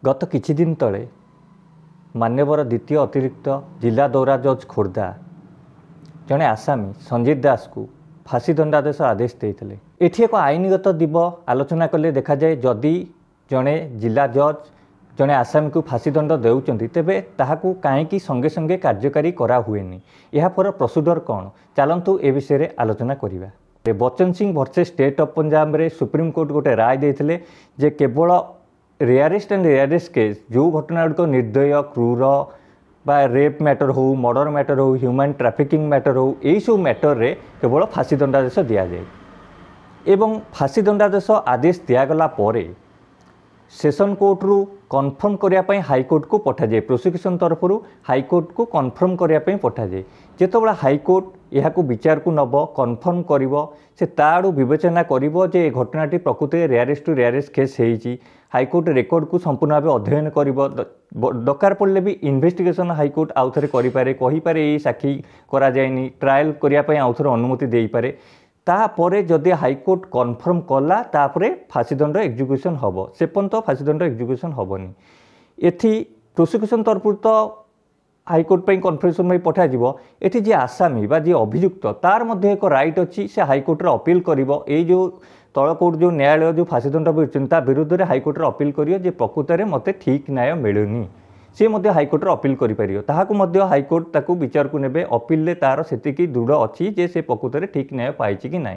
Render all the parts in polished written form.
गत किछि दिन तले मान्यवर द्वितीय अतिरिक्त जिला दौरा जज खोर्धा जड़े आसामी संजीत दास को फांसी दंडादेश आदेश देते। एठी एक आईनगत दिव आलोचना कले देखा जाए जदि जड़े जिला जज जड़े आसामी को फांसी दंड देउचंती तेबे ताहाकू काहेकि संगे संगे कार्यकारी करा हुएनी यह पर प्रोसीडर कौन चलतु ए विषय में आलोचना करवा। Bachchan Singh versus state of Punjab रे सुप्रीम कोर्ट गोटे राय देते जे केवल रेयरेस्ट एंड रेयरेस्ट केस जो घटना गुड़िक निर्दय क्रूर बा रेप मैटर हो मर्डर मैटर हो ह्यूमन ट्रैफिकिंग मैटर हो यही सब मैटर रे केवल फांसी दंडादेश दि जाए एवं फांसी दंडादेश आदेश दिगला सेशन कोर्ट रु कन्फर्म करने हाईकोर्ट को पठा जाए प्रोसिक्यूशन तरफ हाईकोर्ट को कन्फर्म करने पठा जाए जितेबाला हाईकोर्ट यह विचार को नब कन्फर्म कर से ताड़ू विवेचना करे घटनाटी प्रकृति रेयरेस्ट टू रेयरेस्ट केस होती हाईकोर्ट रेकर्ड को संपूर्ण भाव अध्ययन कर दरकार पड़े भी इन्वेस्टिगेशन हाईकोर्ट आउ थे कहीपे ये साक्षी कराए ट्रायल करने आउ थे अनुमति दे पारे तापरे जदि हाईकोर्ट कन्फर्म कला तापरे फांसी दंड एग्जिक्यूशन हम से पर्यंत फांसी दंड एग्जिक्यूशन हेनी एथि प्रोसिक्यूशन तरफ तो हाईकोर्ट पर कन्फर्मेशन में पठाଯିव एठी जी आसामी बा जी अभियुक्त तार मध्य एक राइट अच्छी से हाईकोर्ट अपील कर जो तल कोर्ट जो न्यायालय जो फांसी दंड विरुद्ध विरुद्ध में हाईकोर्ट अपील कर प्रकृत में मत ठीक न्याय मिलूनी सी हाईकोर्ट अपील कर हाईकोर्ट ताकू विचार को नेबे अपील तार से दृढ़ अच्छी जे से प्रकृत में ठीक न्याय पाई कि ना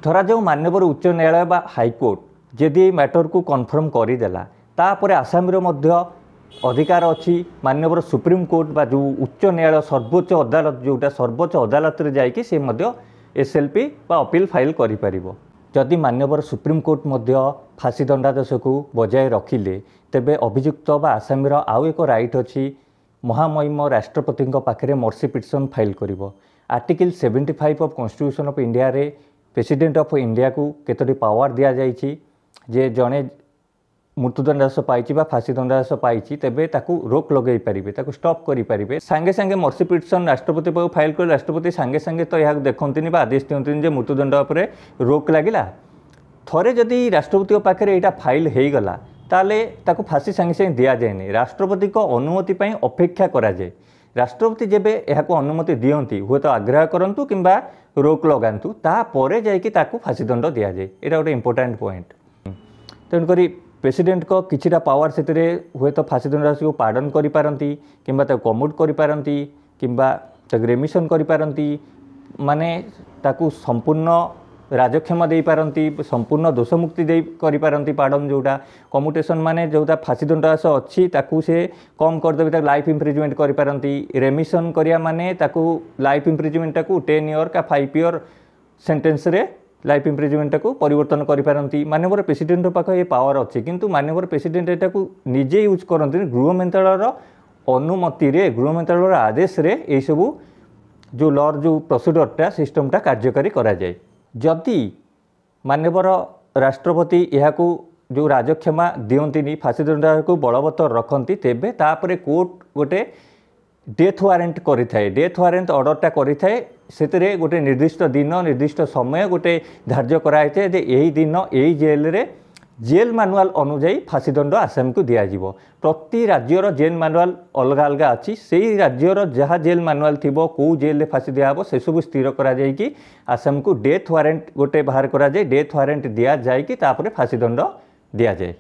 धरा जाऊ मान्यवर उच्च न्यायालय बा हाईकोर्ट जदि मैटर को कन्फर्म करदेला तापर आसाम अधिकार अच्छी मान्यवर सुप्रीम कोर्ट बा जो उच्च न्यायालय सर्वोच्च अदालत जोटा सर्वोच्च अदालत रे जाइए सी एसएलपी बा अपील फाइल करि जदि मान्यवर सुप्रीम कोर्ट फांसी दंडादेश को बजाय रखिले तेबे अभियुक्त बा आसामीर आउ एक राइट अच्छी महामहिम राष्ट्रपति पाखे मर्सी पिटिशन फाइल करिवो। Article 75 of constitution of India रे प्रेसिडेंट ऑफ इंडिया को केतोटी पावर दिया जाइछि जे जड़े मृत्युदंडादेश पाई फांसी दंडादेश पाई तेबे ताकू रोक लगे पारे ताकू स्टॉप करें सांगे सांगे मर्सी पिटिशन राष्ट्रपति पाक फाइल कर राष्ट्रपति सांगे सांगे तो यह देखते आदेश दिखती मृत्युदंड पर रोक लगिला थरे जदि राष्ट्रपति पाखे यहाँ फाइल हो गला ताले ताकू फांसी सांगे सांगे दि जाए राष्ट्रपति को अनुमति पाई अपेक्षा करा जाए राष्ट्रपति जेबे यह अनुमति दियंती हुए तो आग्रह करंतु किंबा रोक लगातु तापर जाइए ताकू फांसी दंड दि जाए यहाँ गोटे इंपोर्टाट पॉइंट तेणुक प्रेसिडेंट को किछिटा पावर से हुए तो फांसी दंडादेश को पार्डन करिपारंती किंबा ताको कम्यूट करिपारंती किंबा ताको रेमिशन करिपारंती माने ताको संपूर्ण राजक्षमा दे पारंती संपूर्ण दोषमुक्ति दे करिपारंती पार्डन जोटा कम्यूटेशन माने जोटा फांसी दंडादेश अच्छी ताकू से कम करदेबे ताको लाइफ इम्प्रिजमेंट करिपारंती रेमिशन करिया माने ताको लाइफ इम्प्रिजमेंट ताको 10 ईयर का 5 ईयर सेंटेंस रे लाइफ इम्प्रिजमेंट को परिवर्तन करिपारंती माननीय प्रेसिडेंट पाख ये पावर अच्छी किंतु माननीय प्रेसिडेंट एटा निजे यूज करते गृह मंत्रालय अनुमति रे गृह मंत्रालय आदेश रे ये सबू जो लॉर जो प्रोसीडरटा सिस्टमटा कार्यकारी करा जाए जदि माननीय राष्ट्रपति यह जो राजक्षमा दियंती फांसी दंड को बलवत्तर रखती तेबे तापरे कोर्ट गोटे डेथ वारेंट करें डेथ वारेंट ऑर्डरटा करें से गोटे निर्दिष्ट दिन निर्दिष्ट समय गोटे धार्य कराई जे यही दिन यही जेल रे जेल मानुआल अनुजाई फांसी दंड आसाम को दिज्व प्रति राज्यर जेल मानुआल अलग अलग अच्छी से ही राज्यर जहाँ जेल मानुआल थी कौ जेल फांसी दिहब से सब स्थिर कर आसाम को डेथ वारेंट गोटे बाहर कराए डेथ वारेंट दि जापर फांसी दंड दि जाए।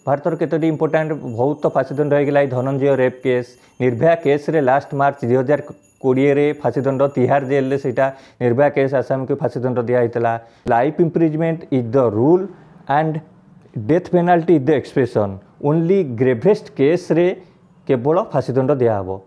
भारतर केतोटी इंपोर्टाट बहुत फांसी दंड होगा Dhananjay rape case Nirbhaya case रे लास्ट मार्च 2020 फांसी दंड तिहार जेल से निर्भया केस आसाम को फांसी दंड दिया life imprisonment is the rule and death penalty is the expression only gravest case रे केवल फांसी दंड दिहब।